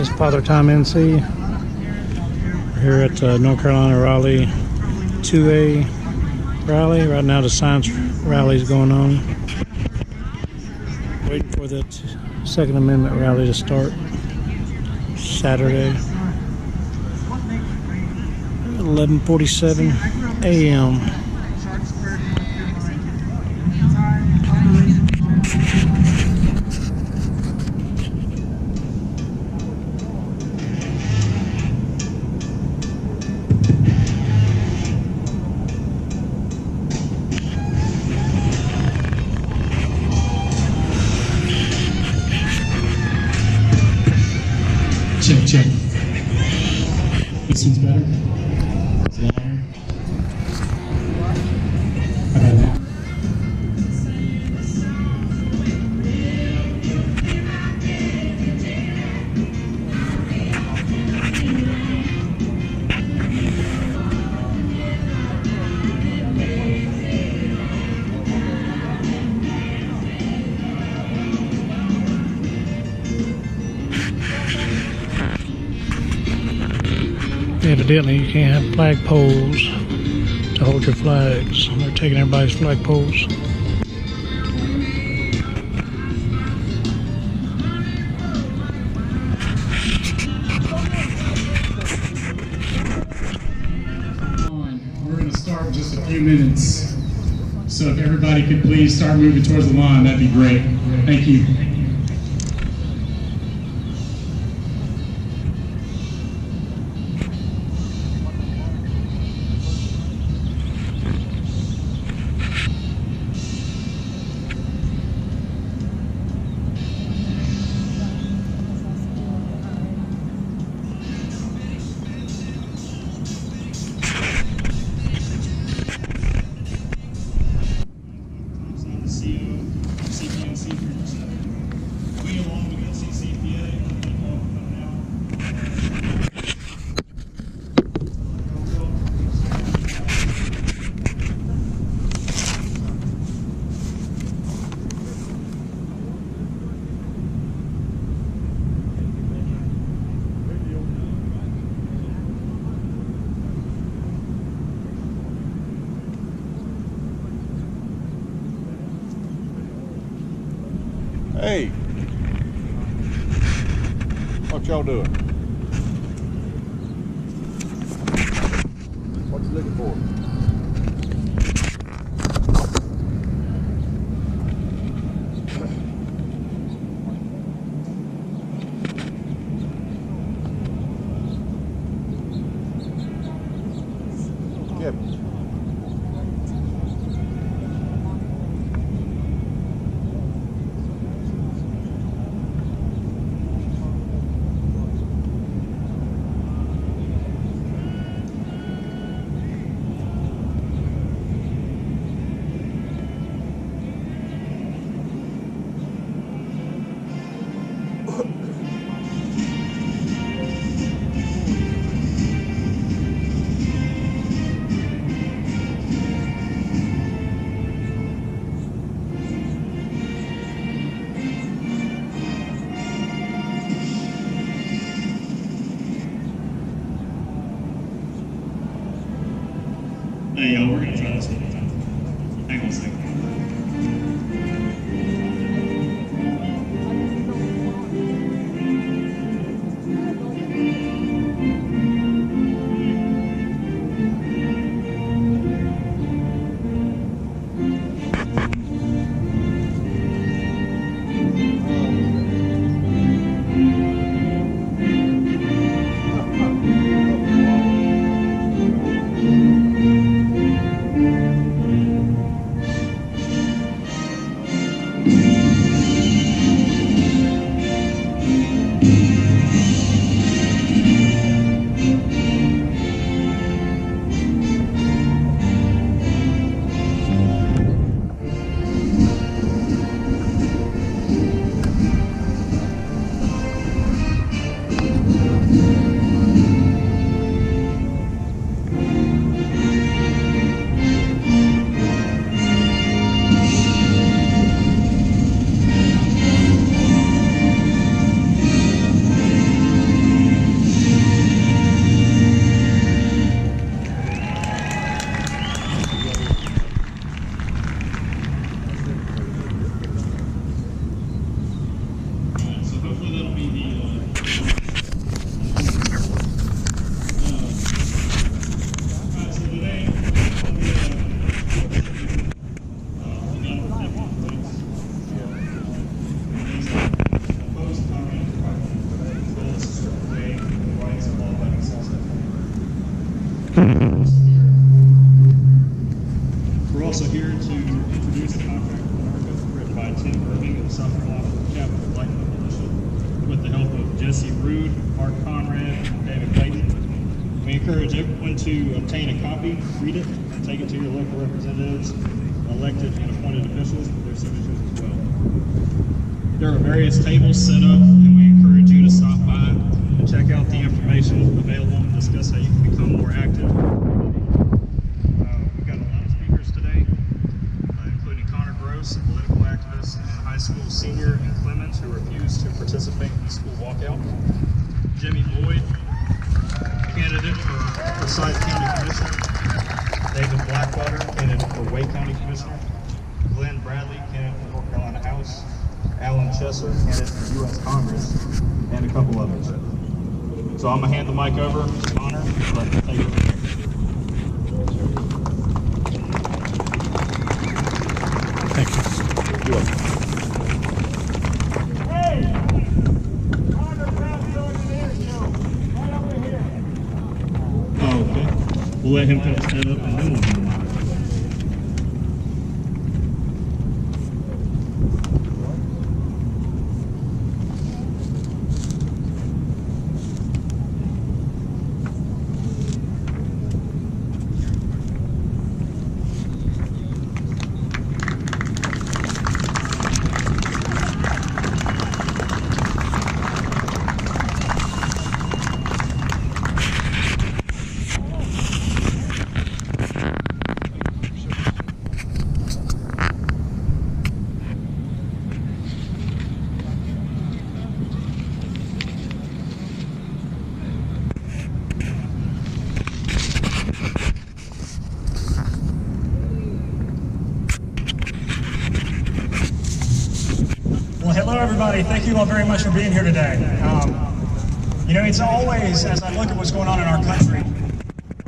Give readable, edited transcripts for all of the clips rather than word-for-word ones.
It's Father Time NC. We're here at North Carolina Raleigh 2A rally. Right now the science rally is going on. Waiting for the Second Amendment rally to start Saturday. 11:47 a.m. Check. This one's better. It's louder. How about that? Evidently, you can't have flag poles to hold your flags. They're taking everybody's flag poles. We're going to start in just a few minutes. So if everybody could please start moving towards the line, that'd be great. Thank you. Hey, what y'all doing? What you looking for? Yep. Hey, y'all, we're going to try this one more time. Hang on a second. here to introduce a contract with America written by Tim Irving of the South Carolina Captain of Light Militia with the help of Jesse Rood, Mark Conrad, and David Clayton. We encourage everyone to obtain a copy, read it, and take it to your local representatives, elected and appointed officials for their signatures as well. There are various tables set up, and we encourage you to stop by and check out the information available and discuss how you can become more active. We've got a lot of speakers today, including Connor Gross, a political activist and high school senior in Clemens who refused to participate in the school walkout. Jimmy Boyd, candidate for Forsyth County Commissioner. David Blackwater, candidate for Wake County Commissioner. Glenn Bradley, candidate for North Carolina House. Alan Chesser, candidate for U.S. Congress, and a couple others. So I'm going to hand the mic over to Connor. Thank you. Thank you. You're welcome. Hey! Connor Brown's doing an interview right over here. Oh, okay. We'll let him finish that up and then we'll do mine. Well, hello everybody. Thank you all very much for being here today. You know, it's always, as I look at what's going on in our country,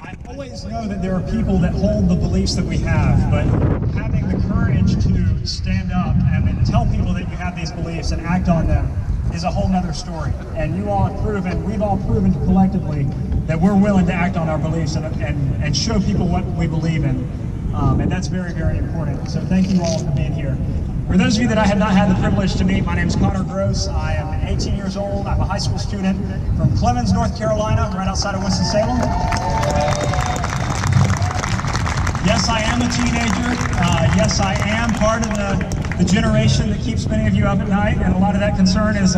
I always know that there are people that hold the beliefs that we have, but having the courage to stand up and tell people that you have these beliefs and act on them is a whole nother story. And you all have proven, we've all proven collectively that we're willing to act on our beliefs and show people what we believe in. And that's very, very important. So thank you all for being here. For those of you that I have not had the privilege to meet, my name is Connor Gross. I am 18 years old. I'm a high school student from Clemens, North Carolina, right outside of Winston-Salem. Yes, I am a teenager. Yes, I am part of the generation that keeps many of you up at night, and a lot of that concern is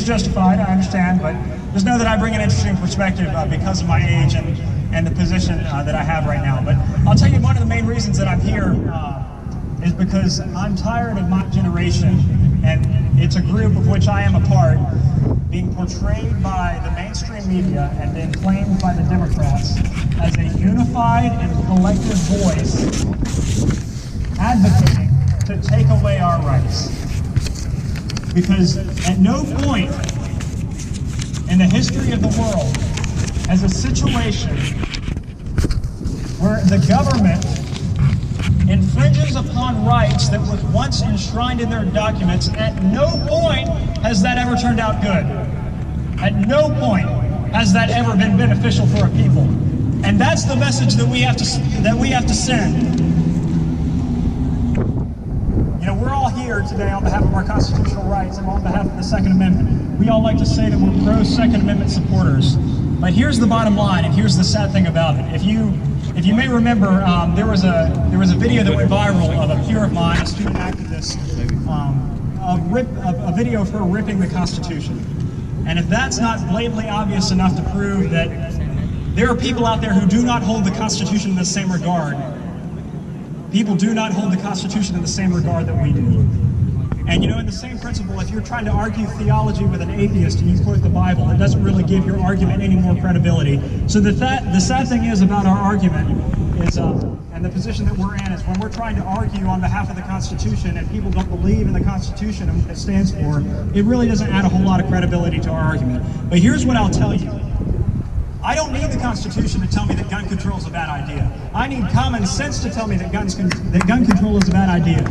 justified, I understand, but just know that I bring an interesting perspective because of my age and the position that I have right now. But I'll tell you, one of the main reasons that I'm here is because I'm tired of my generation, and it's a group of which I am a part, being portrayed by the mainstream media and being claimed by the Democrats as a unified and collective voice advocating to take away our rights. Because at no point in the history of the world has a situation where the government infringes upon rights that were once enshrined in their documents. At no point has that ever turned out good. At no point has that ever been beneficial for a people. And that's the message that we have to send. You know, we're all here today on behalf of our constitutional rights and on behalf of the Second Amendment. We all like to say that we're pro-Second Amendment supporters. But here's the bottom line, and here's the sad thing about it. If you may remember, there was a video that went viral of a peer of mine, a student activist, a video of her ripping the Constitution. And if that's not blatantly obvious enough to prove that there are people out there who do not hold the Constitution in the same regard, people do not hold the Constitution in the same regard that we do. And you know, in the same principle, if you're trying to argue theology with an atheist and you quote the Bible, it doesn't really give your argument any more credibility. So the sad thing is about our argument is, and the position that we're in, is when we're trying to argue on behalf of the Constitution and people don't believe in the Constitution and what it stands for, it really doesn't add a whole lot of credibility to our argument. But here's what I'll tell you. I don't need the Constitution to tell me that gun control is a bad idea. I need common sense to tell me that gun control is a bad idea.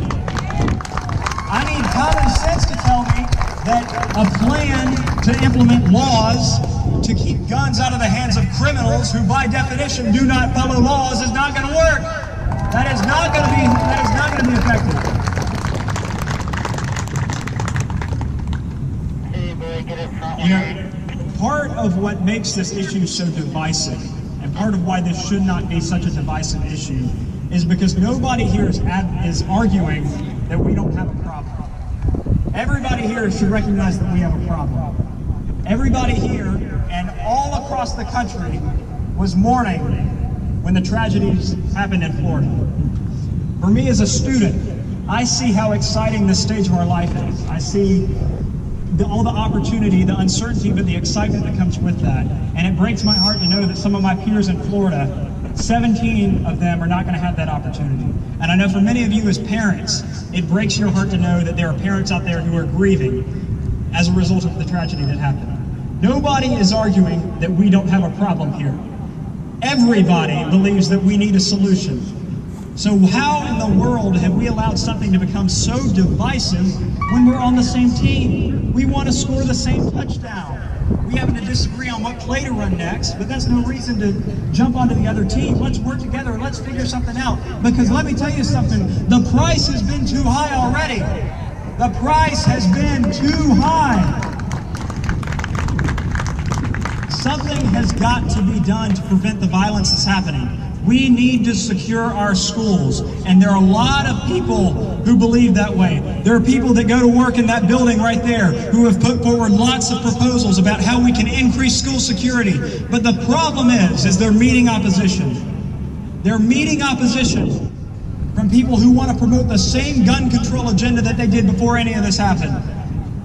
I need common sense to tell me that a plan to implement laws to keep guns out of the hands of criminals who by definition do not follow laws is not going to work. That is not going to makes this issue so divisive, and part of why this should not be such a divisive issue, is because nobody here is arguing that we don't have a problem. Everybody here should recognize that we have a problem. Everybody here and all across the country was mourning when the tragedies happened in Florida. For me as a student, I see how exciting this stage of our life is. I see all the opportunity, the uncertainty, but the excitement that comes with that. And it breaks my heart to know that some of my peers in Florida, 17 of them are not going to have that opportunity. And I know for many of you as parents, it breaks your heart to know that there are parents out there who are grieving as a result of the tragedy that happened. Nobody is arguing that we don't have a problem here. Everybody believes that we need a solution. So how in the world have we allowed something to become so divisive when we're on the same team? We want to score the same touchdown. We happen to disagree on what play to run next, but that's no reason to jump onto the other team. Let's work together and let's figure something out. Because let me tell you something, the price has been too high already. The price has been too high. Something has got to be done to prevent the violence that's happening. We need to secure our schools, and there are a lot of people who believe that way. There are people that go to work in that building right there who have put forward lots of proposals about how we can increase school security. But the problem is they're meeting opposition. They're meeting opposition from people who want to promote the same gun control agenda that they did before any of this happened.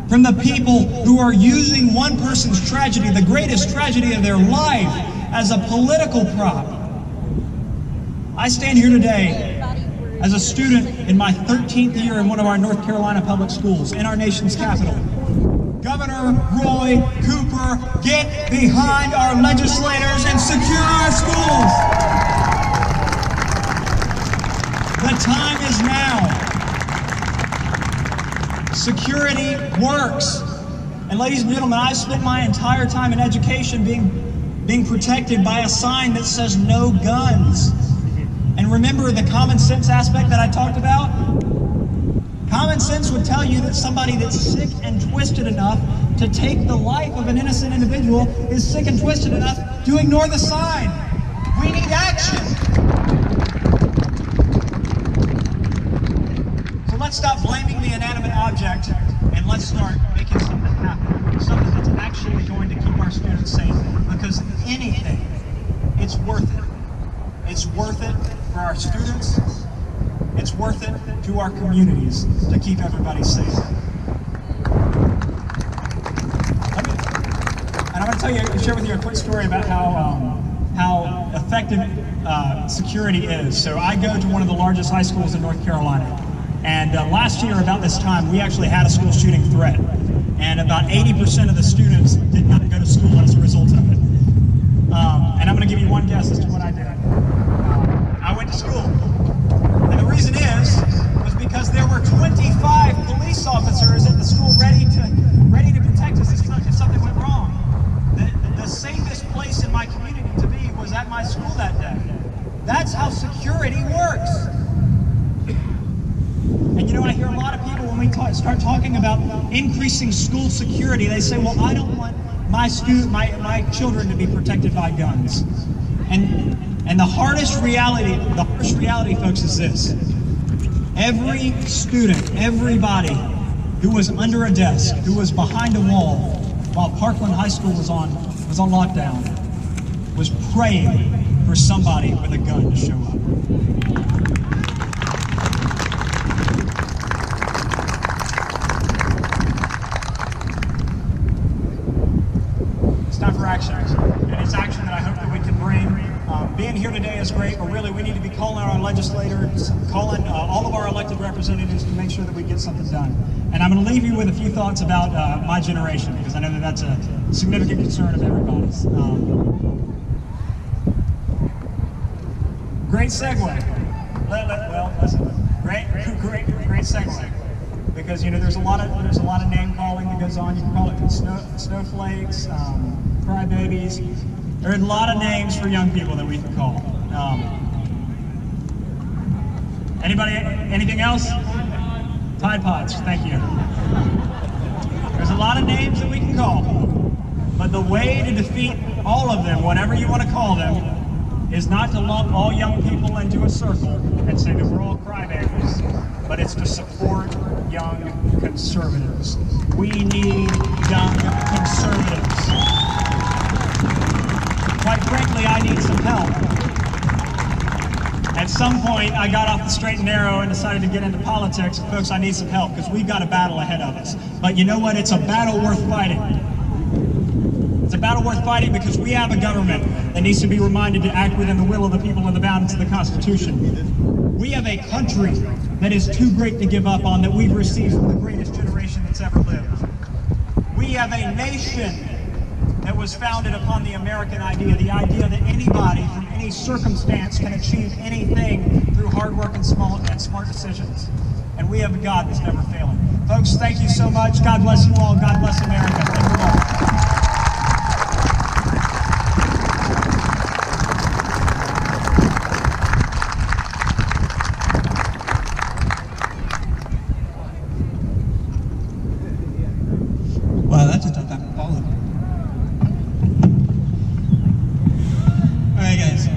From the people who are using one person's tragedy, the greatest tragedy of their life, as a political prop. I stand here today as a student in my 13th year in one of our North Carolina public schools in our nation's capital. Governor Roy Cooper, get behind our legislators and secure our schools. The time is now. Security works. And ladies and gentlemen, I've spent my entire time in education being protected by a sign that says no guns. And remember the common sense aspect that I talked about? Common sense would tell you that somebody that's sick and twisted enough to take the life of an innocent individual is sick and twisted enough to ignore the sign. We need action. So let's stop blaming the inanimate object and let's start making something happen. Something that's actually going to keep our students safe. Because anything, it's worth it. It's worth it for our students, it's worth it to our communities to keep everybody safe. And I'm going to share with you a quick story about how effective security is. So I go to one of the largest high schools in North Carolina, and last year about this time we actually had a school shooting threat, and about 80% of the students did not go to school as a result of it. And I'm going to give you one guess as to what I did. I went to school, and the reason was because there were 25 police officers at the school ready to protect us if something went wrong. The safest place in my community to be was at my school that day. That's how security works. And you know, I hear a lot of people when we start talking about increasing school security, they say, well, I don't want my children to be protected by guns. And the harsh reality, folks, is this. Every student, everybody who was under a desk, who was behind a wall while Parkland High School was on lockdown, was praying for somebody with a gun to show up. It's time for action, and it's action that I hope that we can bring. Being here today is great, but really we need to be calling our legislators, calling all of our elected representatives to make sure that we get something done. And I'm going to leave you with a few thoughts about my generation, because I know that that's a significant concern of everybody's. Great segue. Well, listen, great segue. Because you know there's a lot of name calling that goes on. You can call it snowflakes, crybabies. There are a lot of names for young people that we can call. Anything else? Tide Pods, thank you. There's a lot of names that we can call. But the way to defeat all of them, whatever you want to call them, is not to lump all young people into a circle and say that we're all crybabies, but it's to support young conservatives. We need young conservatives. Quite frankly, I need some help. At some point, I got off the straight and narrow and decided to get into politics. Folks, I need some help because we've got a battle ahead of us. But you know what? It's a battle worth fighting. It's a battle worth fighting because we have a government that needs to be reminded to act within the will of the people and the bounds of the Constitution. We have a country that is too great to give up on, that we've received from the greatest generation that's ever lived. We have a nation that was founded upon the American idea, the idea that anybody from any circumstance can achieve anything through hard work and smart decisions. And we have a God that's never failing. Folks, thank you so much. God bless you all. God bless America. Thank you all. Wow, that's a tough act to follow. Alright guys,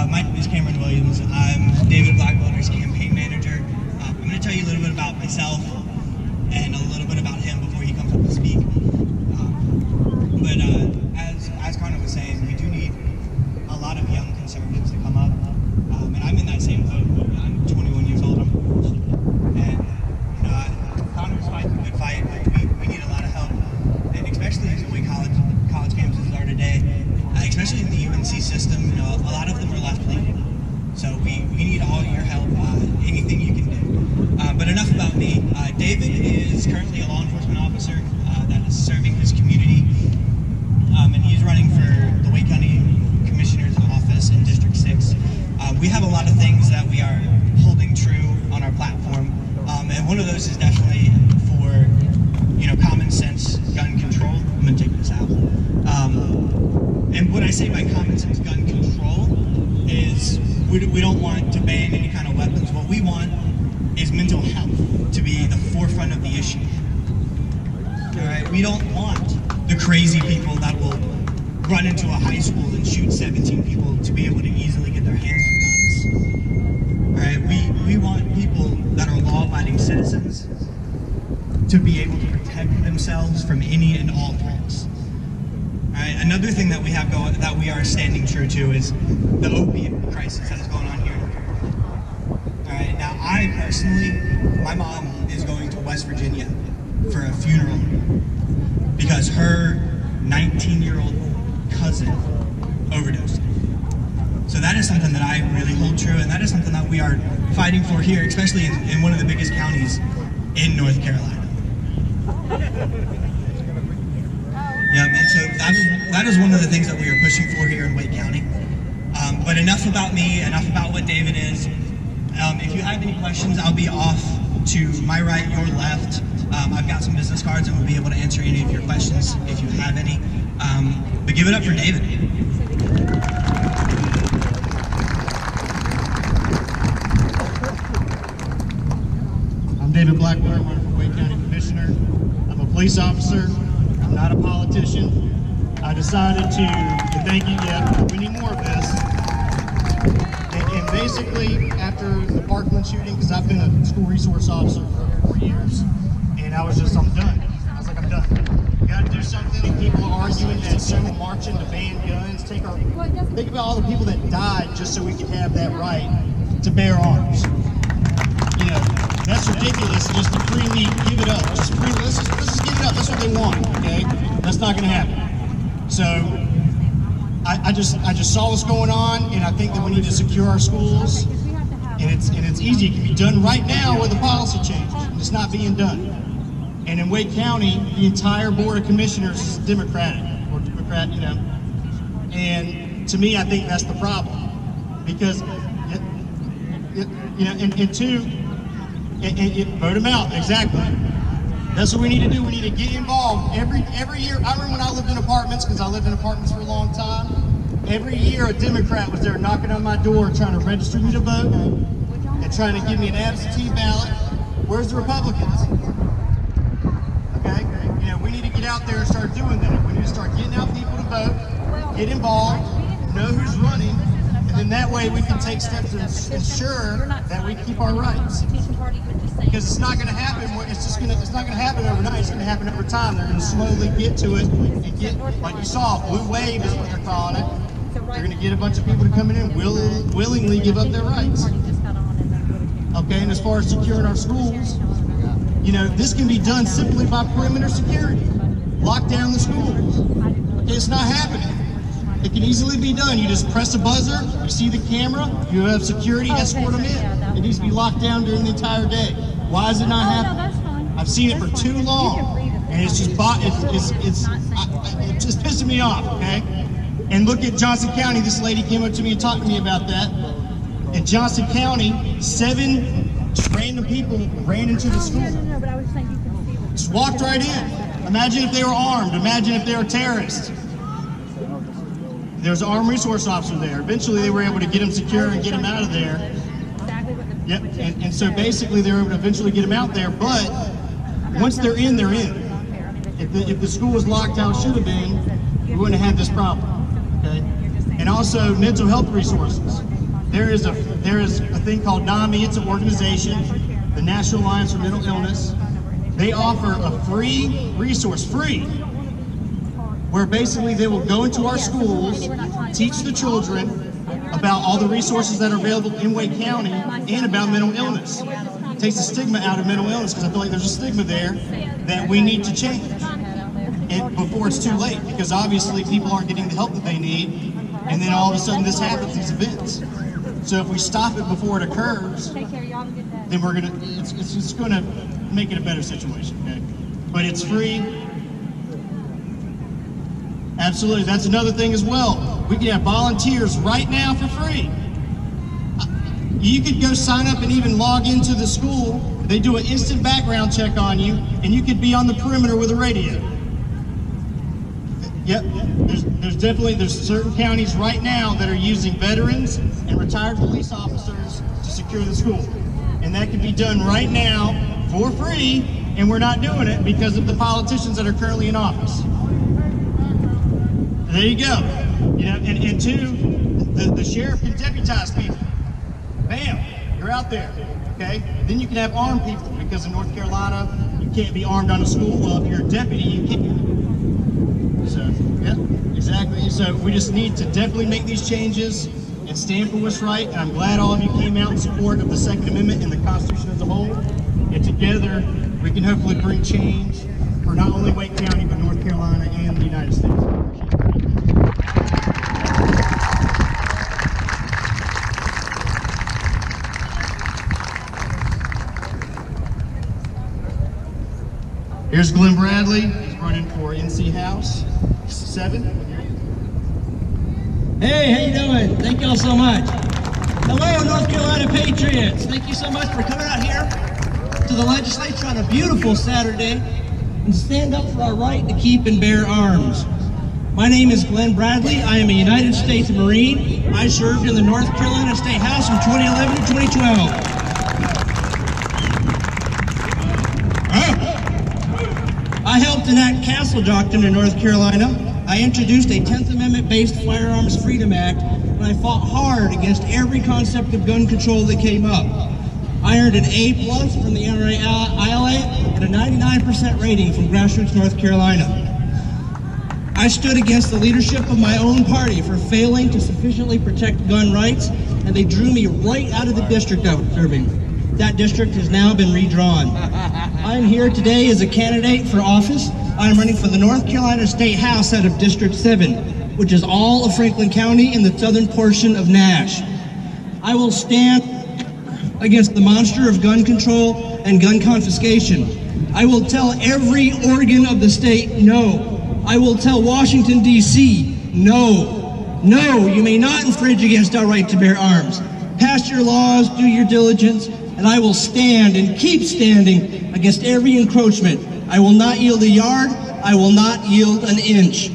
my name is Cameron Williams. I'm David Blackwater's campaign manager. I'm going to tell you a little bit about myself and a little bit about him before he comes up to speak. But as Connor was saying, we do need a lot of young conservatives to come up. And I'm in that same boat. I'm 21 years old. And Connor's fighting a good fight. We need a lot of help, and especially the way college campuses are today, especially in the UNC system. You know, a lot of them are left-leaning. So we need all your help, anything you can do. But enough about me. David is currently a law enforcement officer that is serving his community, and he's running for the Wake County Commissioner's Office in District 6. We have a lot of things that we are holding true on our platform, and one of those is definitely for, common sense gun control. I'm going to take this out. And what I say by common sense gun control is we don't want to ban any kind of weapons. What we want is mental health to be the forefront of the issue. All right, we don't want the crazy people that will run into a high school and shoot 17 people to be able to easily get their hands on guns. All right, we want people that are law-abiding citizens to be able to protect themselves from any and all threats. All right, another thing that we have that we are standing true to is the opiate crisis that is going on here. All right, now I personally, my mom is going to West Virginia for a funeral because her 19-year-old cousin overdosed. So that is something that I really hold true, and that is something that we are fighting for here, especially in one of the biggest counties in North Carolina. Yeah, and so that is one of the things that we are pushing for here in Wake County. But enough about me, enough about what David is. If you have any questions, I'll be off to my right, your left. I've got some business cards and we'll be able to answer any of your questions if you have any. But give it up for David. I'm David Blackwater, I'm running for Wake County Commissioner. I'm a police officer, I'm not a politician. I decided to thank you, yeah, we need more of this. And basically, after the Parkland shooting, because I've been a school resource officer for 4 years, and I'm done. I was like, I'm done. We gotta do something. People are arguing and some marching to ban guns. Think about all the people that died just so we could have that right to bear arms. You know, that's ridiculous just to freely give it up. Let's just give it up. That's what they want, okay? That's not gonna happen. So I just saw what's going on, and I think that we need to secure our schools. And it's easy. It can be done right now with a policy change. It's not being done. And in Wake County, the entire Board of Commissioners is Democrat, you know. And to me, I think that's the problem. Because, you know, and two, vote them out, exactly. That's what we need to do. We need to get involved. Every year, I remember when I lived in apartments, because I lived in apartments for a long time, every year a Democrat was there knocking on my door trying to register me to vote and trying to give me an absentee ballot. Where's the Republicans? get out there and start doing that. We need to start getting out people to vote, get involved, know who's running, and then that way we can take steps to ensure that we keep our rights. Because it's not going to happen. It's not going to happen overnight. It's going to happen over time. They're going to slowly get to it and get, like you saw, blue wave is what they're calling it. They're going to get a bunch of people to come in and willingly give up their rights. Okay, and as far as securing our schools, you know, this can be done simply by perimeter security. Lock down the schools. Okay, it's not happening. It can easily be done. You just press a buzzer, you see the camera, you have security escort them in. It needs to be locked down during the entire day. Why is it not happening? I've seen it for too long, and it's just it's just pissing me off. Okay, and look at Johnson County. This lady came up to me and talked to me about that. In Johnson County, 7 random people ran into the school. Just walked right in. Imagine if they were armed. Imagine if they were terrorists. There's an armed resource officer there. Eventually, they were able to get him secure and get him out of there. Yep. And so basically, they were able to eventually get him out there. But once they're in, they're in. If the school was locked out, should have been, we wouldn't have had this problem. Okay. And also mental health resources. There is a thing called NAMI. It's an organization, the National Alliance for Mental Illness. They offer a free resource, where basically they will go into our schools, teach the children about all the resources that are available in Wake County and about mental illness. It takes the stigma out of mental illness, because I feel like there's a stigma there that we need to change and before it's too late, because obviously people aren't getting the help that they need, and then all of a sudden this happens, these events. So if we stop it before it occurs, then it's going to make it a better situation. Okay? But it's free. Absolutely, that's another thing as well. We can have volunteers right now for free. You could go sign up and even log into the school. They do an instant background check on you, and you could be on the perimeter with a radio. Yep, there's certain counties right now that are using veterans and retired police officers to secure the school. And that can be done right now for free, and we're not doing it because of the politicians that are currently in office. There you go. You know, and two, the sheriff can deputize people. Bam, you're out there. Okay? Then you can have armed people, because in North Carolina, you can't be armed on a school. Well, if you're a deputy, you can't. So, yeah, exactly. So we just need to definitely make these changes and stand for what's right. And I'm glad all of you came out in support of the Second Amendment and the Constitution as a whole. And together, we can hopefully bring change for not only Wake County, but North Carolina and the United States. Here's Glenn Bradley. He's running for NC House 7. Hey, how you doing? Thank y'all so much. Hello, North Carolina Patriots. Thank you so much for coming out here to the legislature on a beautiful Saturday and stand up for our right to keep and bear arms. My name is Glenn Bradley. I am a United States Marine. I served in the North Carolina State House from 2011 to 2012. I helped enact Castle Doctrine in North Carolina. I introduced a 10th Amendment-based Firearms Freedom Act, and I fought hard against every concept of gun control that came up. I earned an A+ from the NRA ILA and a 99% rating from Grassroots North Carolina. I stood against the leadership of my own party for failing to sufficiently protect gun rights, and they drew me right out of the district I was serving. That district has now been redrawn. I'm here today as a candidate for office. I'm running for the North Carolina State House out of District 7, which is all of Franklin County and the southern portion of Nash. I will stand against the monster of gun control and gun confiscation. I will tell every organ of the state no. I will tell Washington, D.C. no. No, you may not infringe against our right to bear arms. Pass your laws, do your diligence, and I will stand and keep standing against every encroachment. I will not yield a yard. I will not yield an inch.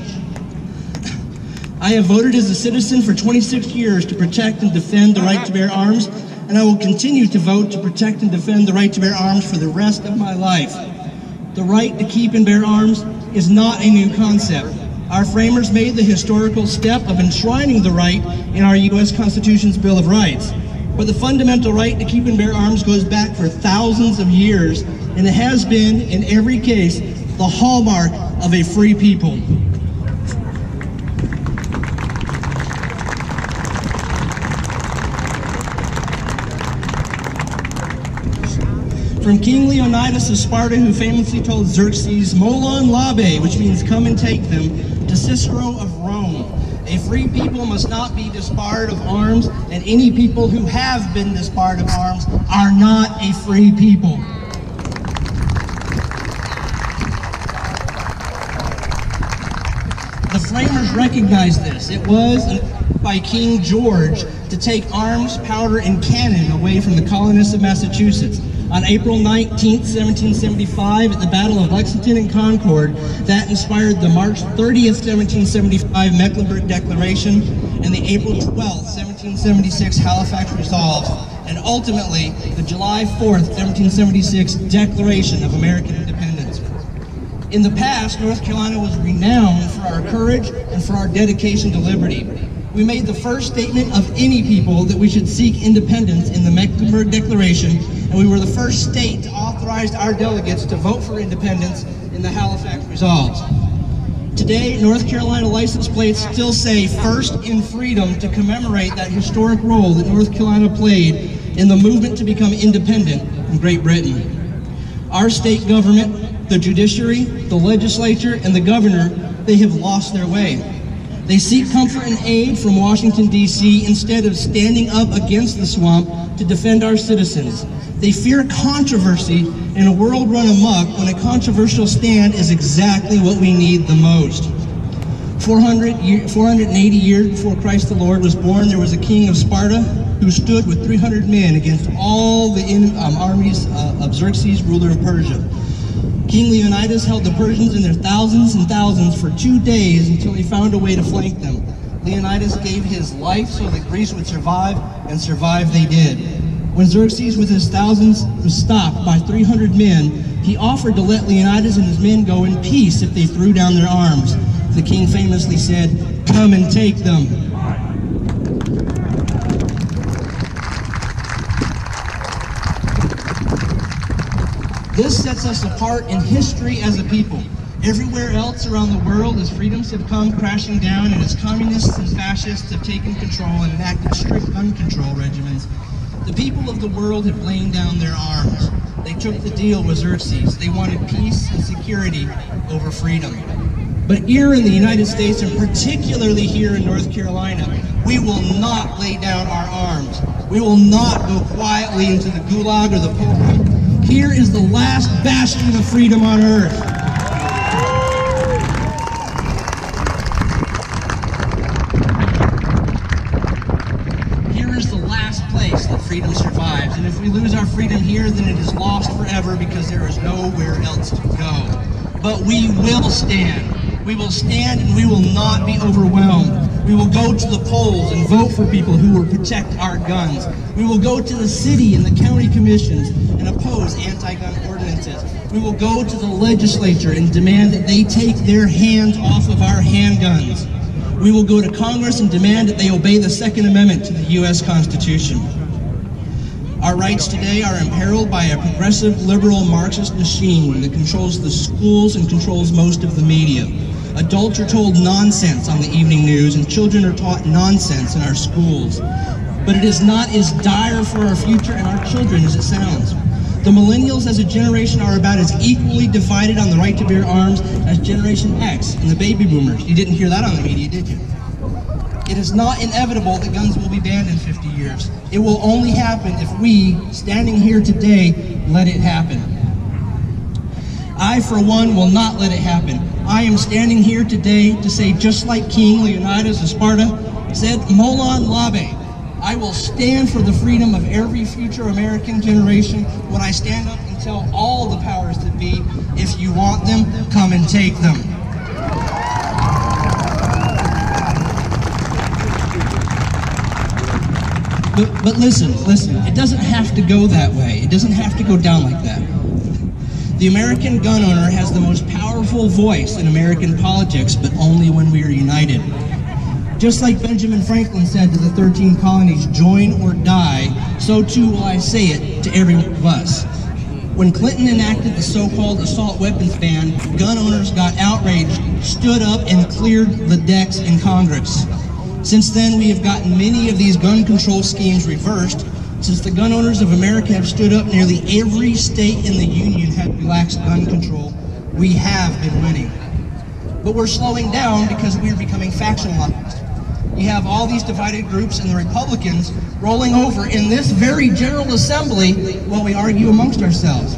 I have voted as a citizen for 26 years to protect and defend the right to bear arms, and I will continue to vote to protect and defend the right to bear arms for the rest of my life. The right to keep and bear arms is not a new concept. Our framers made the historical step of enshrining the right in our U.S. Constitution's Bill of Rights. But the fundamental right to keep and bear arms goes back for thousands of years, and it has been, in every case, the hallmark of a free people. From King Leonidas of Sparta, who famously told Xerxes, "Molon labe," which means come and take them, to Cicero of Rome, a free people must not be disbarred of arms, and any people who have been disbarred of arms are not a free people. The framers recognized this. It was by King George to take arms, powder, and cannon away from the colonists of Massachusetts. On April 19, 1775, at the Battle of Lexington and Concord, that inspired the March 30th, 1775 Mecklenburg Declaration and the April 12th, 1776 Halifax Resolves, and ultimately the July 4th, 1776 Declaration of American Independence. In the past, North Carolina was renowned for our courage and for our dedication to liberty. We made the first statement of any people that we should seek independence in the Mecklenburg Declaration, and we were the first state to authorize our delegates to vote for independence in the Halifax Resolves. Today, North Carolina license plates still say "First in Freedom" to commemorate that historic role that North Carolina played in the movement to become independent from Great Britain. Our state government, the judiciary, the legislature, and the governor, they have lost their way. They seek comfort and aid from Washington, D.C. instead of standing up against the swamp to defend our citizens. They fear controversy in a world run amok when a controversial stand is exactly what we need the most. 480 years before Christ the Lord was born, there was a king of Sparta who stood with 300 men against all the armies of Xerxes, ruler of Persia. King Leonidas held the Persians in their thousands and thousands for 2 days until he found a way to flank them. Leonidas gave his life so that Greece would survive, and survive they did. When Xerxes with his thousands was stopped by 300 men, he offered to let Leonidas and his men go in peace if they threw down their arms. The king famously said, "Come and take them." This sets us apart in history as a people. Everywhere else around the world, as freedoms have come crashing down and as communists and fascists have taken control and enacted strict gun control regimens, the people of the world have laid down their arms. They took the deal with Xerxes. They wanted peace and security over freedom. But here in the United States, and particularly here in North Carolina, we will not lay down our arms. We will not go quietly into the gulag or the pulpit. Here is the last bastion of freedom on earth. Here is the last place that freedom survives. And if we lose our freedom here, then it is lost forever because there is nowhere else to go. But we will stand. We will stand and we will not be overwhelmed. We will go to the polls and vote for people who will protect our guns. We will go to the city and the county commissions and oppose anti-gun ordinances. We will go to the legislature and demand that they take their hands off of our handguns. We will go to Congress and demand that they obey the Second Amendment to the U.S. Constitution. Our rights today are imperiled by a progressive, liberal, Marxist machine that controls the schools and controls most of the media. Adults are told nonsense on the evening news, and children are taught nonsense in our schools. But it is not as dire for our future and our children as it sounds. The millennials as a generation are about as equally divided on the right to bear arms as Generation X and the baby boomers. You didn't hear that on the media, did you? It is not inevitable that guns will be banned in 50 years. It will only happen if we, standing here today, let it happen. I, for one, will not let it happen. I am standing here today to say, just like King Leonidas of Sparta said, "Molon labe." I will stand for the freedom of every future American generation when I stand up and tell all the powers that be, if you want them, come and take them. But listen, it doesn't have to go that way. It doesn't have to go down like that. The American gun owner has the most powerful voice in American politics, but only when we are united. Just like Benjamin Franklin said to the 13 colonies, join or die, so too will I say it to every one of us. When Clinton enacted the so-called assault weapons ban, gun owners got outraged, stood up, and cleared the decks in Congress. Since then, we have gotten many of these gun control schemes reversed. Since the gun owners of America have stood up, nearly every state in the Union has relaxed gun control. We have been winning. But we're slowing down because we are becoming factionalized. You have all these divided groups and the Republicans rolling over in this very General Assembly while we argue amongst ourselves.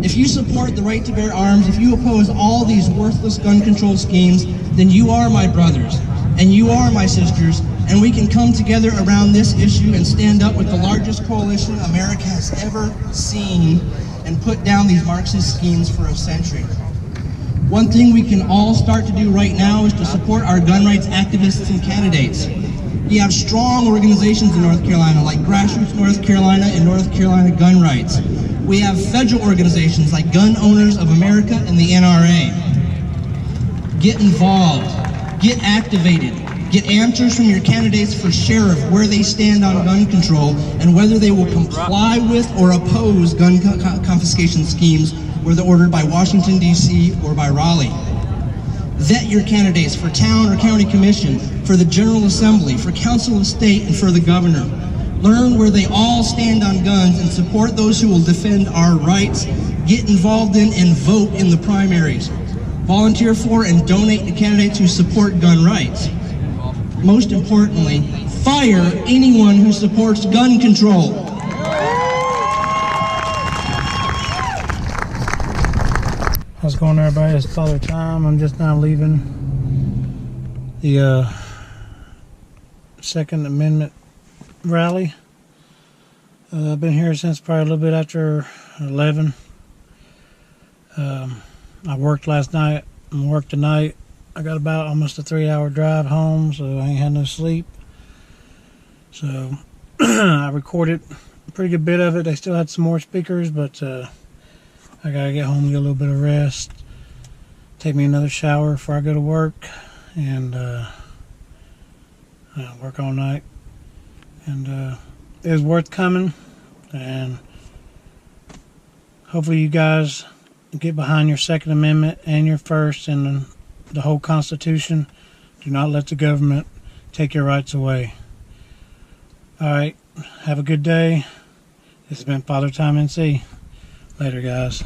If you support the right to bear arms, if you oppose all these worthless gun control schemes, then you are my brothers and you are my sisters, and we can come together around this issue and stand up with the largest coalition America has ever seen and put down these Marxist schemes for a century. One thing we can all start to do right now is to support our gun rights activists and candidates. You have strong organizations in North Carolina like Grassroots North Carolina and North Carolina Gun Rights. We have federal organizations like Gun Owners of America and the NRA. Get involved, get activated, get answers from your candidates for sheriff where they stand on gun control and whether they will comply with or oppose gun confiscation schemes, whether ordered by Washington, D.C. or by Raleigh. Vet your candidates for town or county commission, for the General Assembly, for Council of State, and for the governor. Learn where they all stand on guns and support those who will defend our rights. Get involved in and vote in the primaries. Volunteer for and donate to candidates who support gun rights. Most importantly, fire anyone who supports gun control. How's it going, everybody? It's Father Time. I'm just now leaving the Second Amendment rally. I've been here since probably a little bit after 11. I worked last night and worked tonight. I got about almost a 3-hour drive home, so I ain't had no sleep. So I recorded a pretty good bit of it. They still had some more speakers, but I gotta get home and get a little bit of rest, take me another shower before I go to work, and work all night. And it was worth coming, and hopefully you guys get behind your Second Amendment and your First and the whole Constitution. Do not let the government take your rights away. Alright, have a good day. This has been Father Time NC. Later, guys.